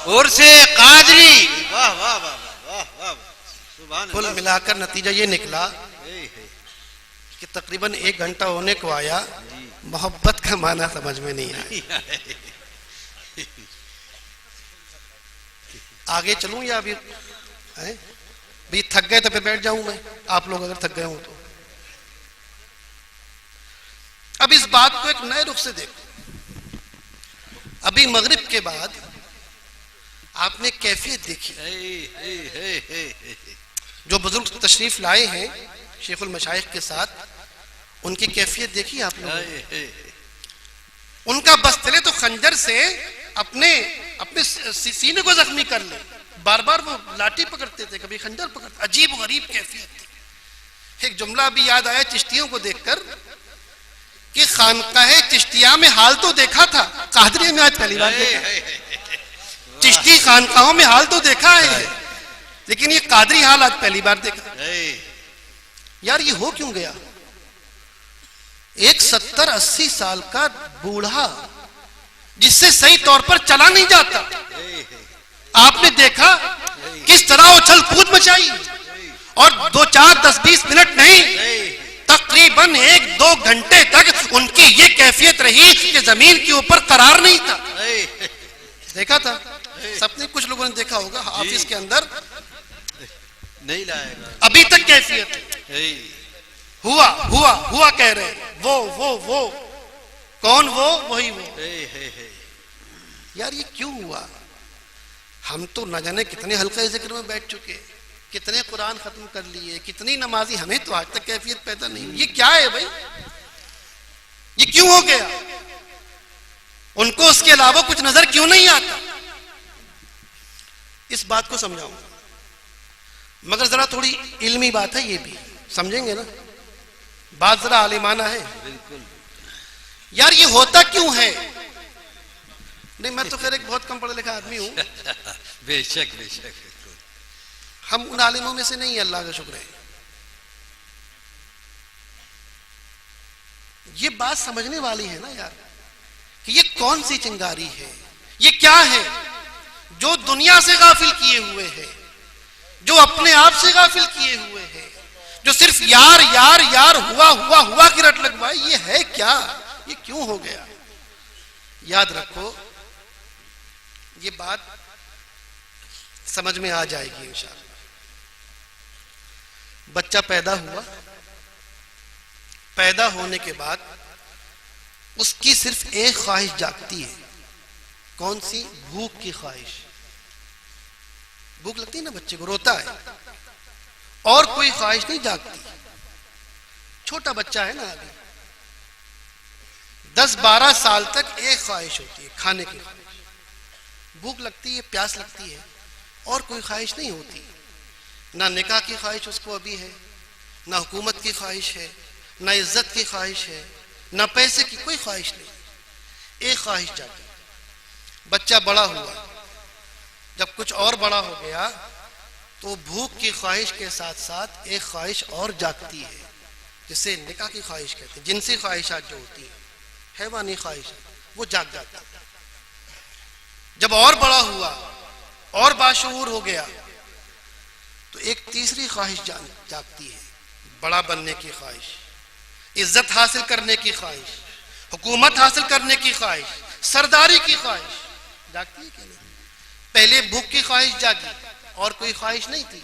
और से कादरी। वाह वाह वाह वाह वाह, सुभान कुल अल्लाह। मिलाकर नतीजा ये निकला कि तकरीबन 1 घंटा होने को आया, मोहब्बत का माना समझ में नहीं आया। आगे चलूं या अभी भी थक गए तो फिर बैठ जाऊं मैं, आप लोग अगर थक गए हो तो। अब इस बात को एक नए रुख से देखो। अभी मगरिब के बाद आपने कैफियत देखी, जो बुजुर्ग तशरीफ लाए हैं शेखुल मशाइख के साथ, उनकी कैफियत देखी आप लोगों ने। उनका बस चले तो खंजर से अपने अपने सीने को जख्मी कर ले, बार बार वो लाठी पकड़ते थे, कभी खंजर पकड़ते। अजीब गरीब कैफियत थी। एक जुमला भी याद आया चिश्तियों को देखकर कि खानकाहे चिश्तिया में हाल तो देखा था, कादरी में आज पहली बार देखा। चिश्ती खानकाहों में हाल तो देखा है, लेकिन ये कादरी हाल आज पहली बार देखा। यार ये हो क्यों गया? एक 70-80 साल का बूढ़ा जिससे सही तौर पर चला नहीं जाता, आपने देखा किस तरह उछल कूद मचाई, और 2, 4, 10, 20 मिनट नहीं, तकरीबन 1-2 घंटे तक उनकी ये कैफियत रही कि जमीन के ऊपर करार नहीं था। देखा था सबने, कुछ लोगों ने देखा होगा ऑफिस के अंदर, नहीं लाएगा अभी तक कैफियत हुआ हुआ हुआ कह रहे हैं। वो कौन? वो वही वो। यार ये क्यों हुआ? हम तो न जाने कितने हल्के जिक्र में बैठ चुके, कितने कुरान खत्म कर लिए, कितनी नमाजी, हमें तो आज तक कैफियत पैदा नहीं हुई। ये क्या है भाई? ये क्यों हो गया? उनको उसके अलावा कुछ नजर क्यों नहीं आता? इस बात को समझाऊंगा, मगर जरा थोड़ी इल्मी बात है, ये भी समझेंगे ना, बात जरा आलिमाना है। बिल्कुल। यार ये होता क्यों है? नहीं, मैं तो खैर एक बहुत कम पढ़ा लिखा आदमी हूं। बेशक बेशक। हम उन आलिमों में से नहीं, अल्लाह का शुक्र है। ये बात समझने वाली है ना यार, कि ये कौन सी चिंगारी है, ये क्या है जो दुनिया से गाफिल किए हुए है, जो अपने आप से गाफिल किए हुए है, जो सिर्फ यार यार यार हुआ की रट लगवाए। ये है क्या? ये क्यों हो गया? याद रखो, ये बात समझ में आ जाएगी इंशाअल्लाह। बच्चा पैदा हुआ, पैदा होने के बाद उसकी सिर्फ एक ख्वाहिश जागती है। कौन सी? भूख की ख्वाहिश। भूख लगती है ना बच्चे को, रोता है, और कोई ख्वाहिश नहीं जागती। छोटा बच्चा है ना, अभी 10-12 साल तक एक ख्वाहिश होती है, खाने की ख्वाहिश। भूख लगती है, प्यास लगती है, और कोई ख्वाहिश नहीं होती। ना निकाह की ख्वाहिश उसको अभी है, ना हुकूमत की ख्वाहिश है, ना इज्जत की ख्वाहिश है, ना पैसे की, कोई ख्वाहिश नहीं। एक ख्वाहिश जागी। बच्चा बड़ा हुआ, जब कुछ और बड़ा हो गया तो भूख की ख्वाहिश के साथ साथ एक ख्वाहिश और जागती है, जिसे निकाह की ख्वाहिश कहते हैं। जिनसी ख्वाहिशात जो होती है, हैवानी ख्वाहिश, वो जाग जाता है। जब और बड़ा हुआ और बाशऊर हो गया तो एक तीसरी ख्वाहिश जागती है, बड़ा बनने की ख्वाहिश, इज्जत हासिल करने की ख्वाहिश, हुकूमत हासिल करने की ख्वाहिश, सरदारी की ख्वाहिश जागती है कि नहीं? पहले भूख की ख्वाहिश जागी, और कोई ख्वाहिश नहीं थी।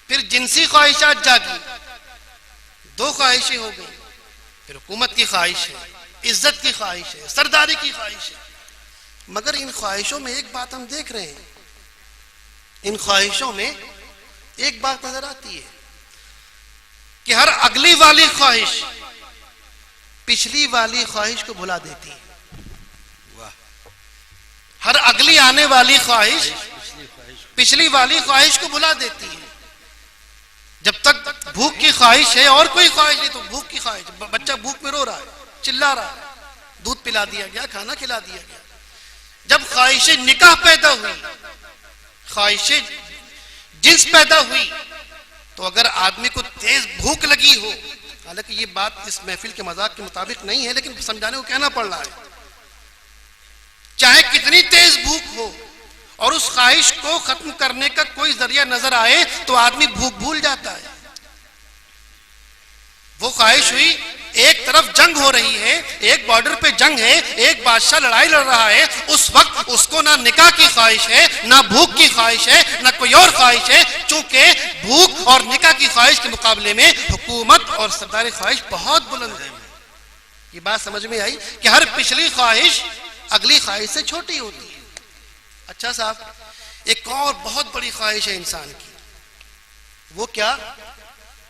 फिर जिनसी ख्वाहिशात जागी, 2 ख्वाहिशें हो गई। फिर हुकूमत की ख्वाहिश है, इज्जत की ख्वाहिश है, सरदारी की ख्वाहिश है। मगर इन ख्वाहिशों में एक बात हम देख रहे हैं, इन ख्वाहिशों में एक बात नजर आती है कि हर अगली वाली ख्वाहिश पिछली वाली ख्वाहिश को भुला देती है। हर अगली आने वाली ख्वाहिश पिछली वाली ख्वाहिश को भुला देती है। जब तक भूख की ख्वाहिश है और कोई ख्वाहिश नहीं, तो भूख की ख्वाहिश, बच्चा भूख में रो रहा है, चिल्ला रहा है, दूध पिला दिया गया, खाना खिला दिया गया। जब ख्वाहिश निकाह पैदा हुई, ख्वाहिश जिन्स पैदा हुई, तो अगर आदमी को तेज भूख लगी हो, हालांकि ये बात इस महफिल के मजाक के मुताबिक नहीं है, लेकिन समझाने को कहना पड़ रहा है, चाहे कितनी तेज भूख हो, और उस ख्वाहिश को खत्म करने का कोई जरिया नजर आए तो आदमी भूख भूल जाता है। वो ख्वाहिश हुई, एक तरफ जंग हो रही है, एक बॉर्डर पे जंग है, एक बादशाह लड़ाई लड़ रहा है, उस वक्त उसको ना निकाह की ख्वाहिश है, ना भूख की ख्वाहिश है, ना कोई और ख्वाहिश है, चूंकि भूख और निकाह की ख्वाहिश के मुकाबले में हुकूमत और सरदारी ख्वाहिश बहुत बुलंद है। ये बात समझ में आई कि हर पिछली ख्वाहिश अगली ख्वाहिश से छोटी होती है। अच्छा साहब, एक और बहुत बड़ी ख्वाहिश है इंसान की, वो क्या?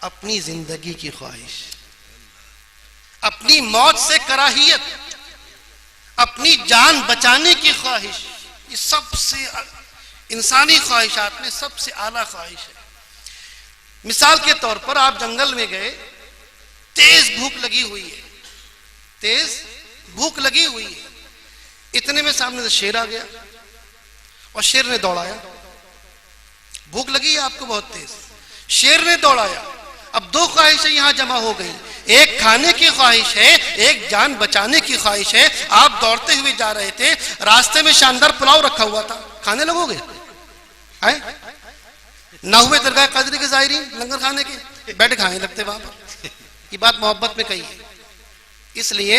अपनी जिंदगी की ख्वाहिश, अपनी मौत से कराहियत, अपनी जान बचाने की ख्वाहिश। ये सबसे इंसानी ख्वाहिशात में सबसे आला ख्वाहिश है। मिसाल के तौर पर आप जंगल में गए, तेज भूख लगी हुई है, तेज भूख लगी हुई है, इतने में सामने से शेर आ गया और शेर ने दौड़ाया। भूख लगी है आपको बहुत तेज, शेर ने दौड़ाया। अब दो ख्वाहिशें यहां जमा हो गई, एक खाने की ख्वाहिश है, एक जान बचाने की ख्वाहिश है। आप दौड़ते हुए जा रहे थे, रास्ते में शानदार पुलाव रखा हुआ था, खाने लगोगे? ना हुए दरगाह कादरी के ज़ायरीन लंगर खाने के, बैठ खाने लगते वहां पर। ये बात मोहब्बत में कही है, इसलिए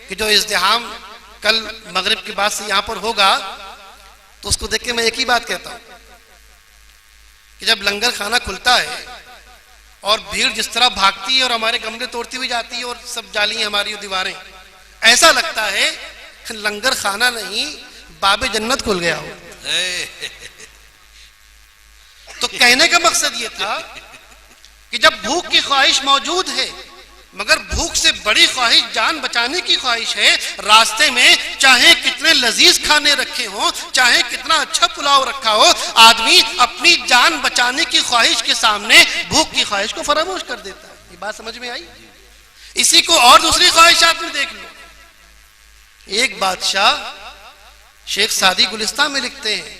कि जो इज़्दिहाम कल मगरिब के बाद से यहां पर होगा तो उसको देख के मैं एक ही बात कहता हूं कि जब लंगर खाना खुलता है और भीड़ जिस तरह भागती है और हमारे गमले तोड़ती हुई जाती है और सब जाली हमारी दीवारें, ऐसा लगता है लंगर खाना नहीं बाबे जन्नत खुल गया हो। तो कहने का मकसद ये था कि जब भूख की ख्वाहिश मौजूद है, मगर भूख से बड़ी ख्वाहिश जान बचाने की ख्वाहिश है, रास्ते में चाहे कितने लजीज खाने रखे हो, चाहे कितना अच्छा पुलाव रखा हो, आदमी अपनी जान बचाने की ख्वाहिश के सामने भूख की ख्वाहिश को फरामोश कर देता है। ये बात समझ में आई? इसी को और दूसरी ख्वाहिशात में देख लो। एक बादशाह, शेख सादी गुलिस्तान में लिखते हैं,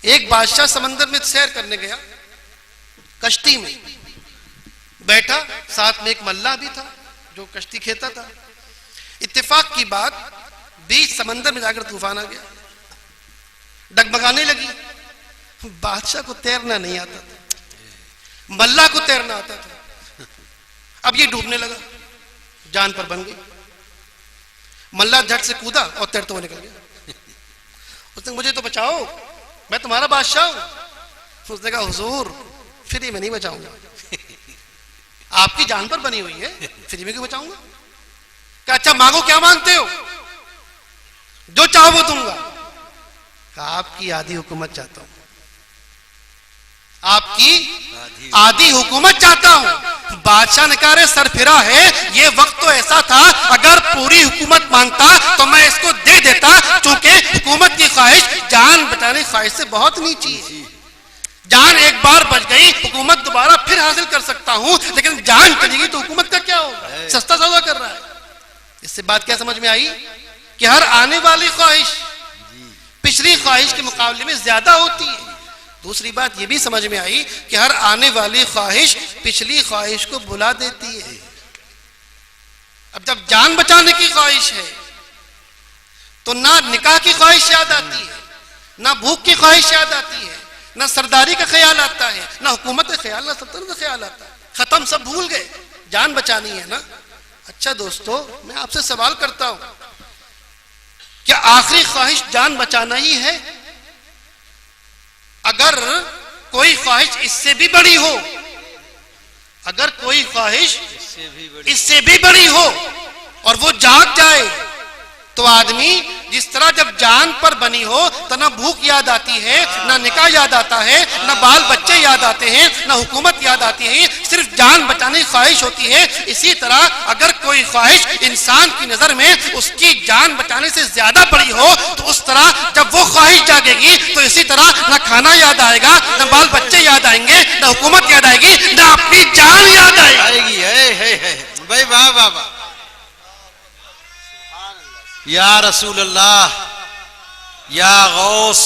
एक बादशाह समंदर में सैर करने गया, कश्ती में बैठा, साथ में एक मल्लाह भी था जो कश्ती खेता था। इत्तेफाक की बात, बीच समंदर में जाकर तूफान आ गया, डगमगाने लगी। बादशाह को तैरना नहीं आता था, मल्लाह को तैरना आता था। अब ये डूबने लगा, जान पर बन गई। मल्लाह झट से कूदा और तैरते हुए निकल गया। उसने मुझे तो बचाओ, मैं तुम्हारा बादशाह हूं। उसने कहा हुजूर फ्री में नहीं बचाऊंगा, आपकी जान पर बनी हुई है, फ्री में क्यों बचाऊंगा? क्या अच्छा मांगो, क्या मांगते हो? जो चाहो वो दूंगा। आपकी आधी हुकूमत चाहता हूं, आपकी आधी हुकूमत चाहता हूं। बादशाह ने कहा सरफिरा है, ये वक्त तो ऐसा था अगर पूरी हुकूमत मांगता तो मैं इसको दे देता, क्योंकि हुकूमत की ख्वाहिश जान बचाने की ख्वाहिश से बहुत नीची है। जान एक बार बच गई, हुकूमत दोबारा फिर हासिल कर सकता हूं, लेकिन जान चलेगी तो हुकूमत का क्या होगा? सस्ता सौदा कर रहा है। इससे बात क्या समझ में आई कि हर आने वाली ख्वाहिश पिछली ख्वाहिश के मुकाबले में ज्यादा होती है। दूसरी बात यह भी समझ में आई कि हर आने वाली ख्वाहिश पिछली ख्वाहिश को भुला देती है। अब जब जान बचाने की ख्वाहिश है तो ना निकाह की ख्वाहिश याद आती है, ना भूख की ख्वाहिश याद आती है, ना सरदारी का ख्याल आता है, ना हुकूमत का ख्याल, ना सल्तनत का ख्याल आता है। खत्म, सब भूल गए, जान बचानी है ना। अच्छा दोस्तों, मैं आपसे सवाल करता हूं, क्या आखिरी ख्वाहिश जान बचाना ही है? अगर कोई ख्वाहिश इससे भी बड़ी हो, अगर कोई ख्वाहिश इससे भी बड़ी हो और वो जाग जाए, तो आदमी जिस तरह जब जान पर बनी हो तो ना भूख याद आती है, ना निकाह याद आता है, ना बाल बच्चे याद आते हैं, ना हुकूमत याद आती है, सिर्फ जान बचाने की ख्वाहिश होती है। इसी तरह अगर कोई ख्वाहिश इंसान की नजर में उसकी जान बचाने से ज्यादा बड़ी हो, तो उस तरह जब वो ख्वाहिश जागेगी तो इसी तरह ना खाना याद आएगा, ना बाल बच्चे याद आएंगे, ना हुकूमत याद आएगी, ना अपनी जान याद आएगी। भाई वाह वाह वाह, या रसूल अल्लाह, या गौस,